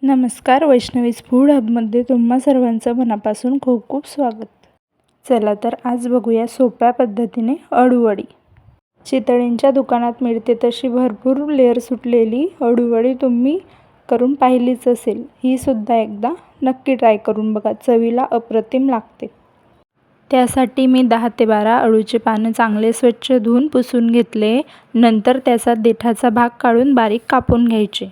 नमस्कार, वैष्णवीज फूड हबमध्ये तुम्हा सर्वांचं मनापासून खूप खूप स्वागत. चला तर आज बघूया सोप्या पद्धतीने अळूवडी. चितळींच्या दुकानात मिळते तशी भरपूर लेअर सुटलेली अळूवडी तुम्ही करून पाहिलीच असेल. ही सुद्धा एकदा नक्की ट्राय करून बघा, चवीला अप्रतिम लागते. त्यासाठी मी 10 ते 12 अळूचे पानं चांगले स्वच्छ धुवून पुसून घेतले. नंतर त्याचा देठाचा भाग काढून बारीक कापून घ्यायचे.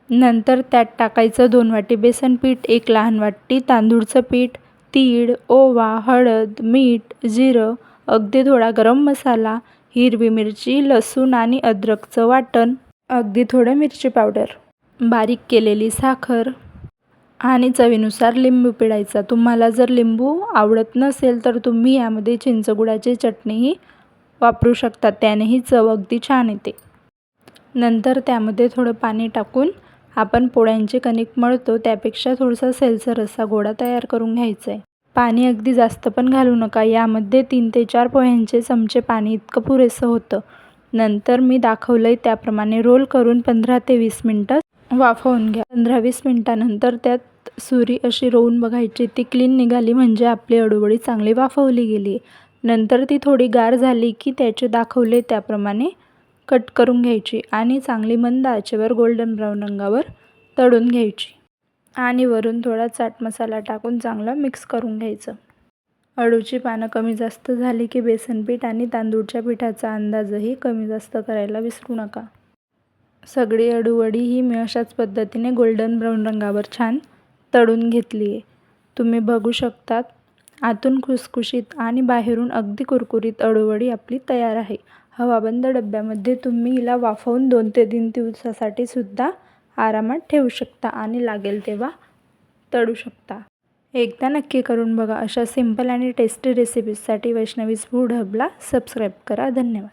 नंतर त्यात टाकायचं 2 वाटी बेसन पीठ, 1 लहान वाटी तांदूळचं पीठ, तीळ, ओवा, हळद, मीठ, जिरं, अगदी थोडा गरम मसाला, हिरवी मिरची, लसूण आणि अद्रकचं वाटण, अगदी थोडं मिरची पावडर, बारीक केलेली साखर आणि चवीनुसार लिंबू पिळायचा. तुम्हाला जर लिंबू आवडत नसेल तर तुम्ही यामध्ये चिंचगुळाची चटणीही वापरू शकता, त्यानेही चव अगदी छान येते. नंतर त्यामध्ये थोडं पाणी टाकून आपण पोळ्यांचे कणिक मळतो त्यापेक्षा थोडासा सैलसर असा गोळा तयार करून घ्यायचा आहे. पाणी अगदी जास्त पण घालू नका. यामध्ये 3 ते 4 पोह्यांचे चमचे पाणी इतकं पुरेसं होतं. नंतर मी दाखवलंय त्याप्रमाणे रोल करून 15 ते 20 मिनटं वाफवून घ्या. 15-20 मिनटानंतर त्यात सुरी अशी रोवून बघायची, ती क्लीन निघाली म्हणजे आपली अळूवडी चांगली वाफवली गेली. नंतर ती थोडी गार झाली की त्याचे दाखवले त्याप्रमाणे कट करून घ्यायची आणि चांगली मंद आचेवर गोल्डन ब्राऊन रंगावर तळून घ्यायची आणि वरून थोडा चाट मसाला टाकून चांगलं मिक्स करून घ्यायचं. अळूची पानं कमी जास्त झाली की बेसन पीठ आणि तांदूळच्या पिठाचा अंदाजही कमी जास्त करायला विसरू नका. सगळी अळूवडी ही मी अशाच पद्धतीने गोल्डन ब्राऊन रंगावर छान तळून घेतली आहे. तुम्ही बघू शकतात, आतून खुसखुशीत आणि बाहेरून अगदी कुरकुरीत अळूवडी आपली तयार आहे. हवाबंद डब्यामध्ये तुम्ही हिला वाफवून 2 ते 3 दिवसासाठी सुद्धा आरामात ठेवू शकता आणि लागेल तेव्हा तळू शकता. एकदा नक्की करून बघा. अशा सिंपल आणि टेस्टी रेसिपीजसाठी वैष्णवीज फूड हबला सबस्क्राईब करा. धन्यवाद.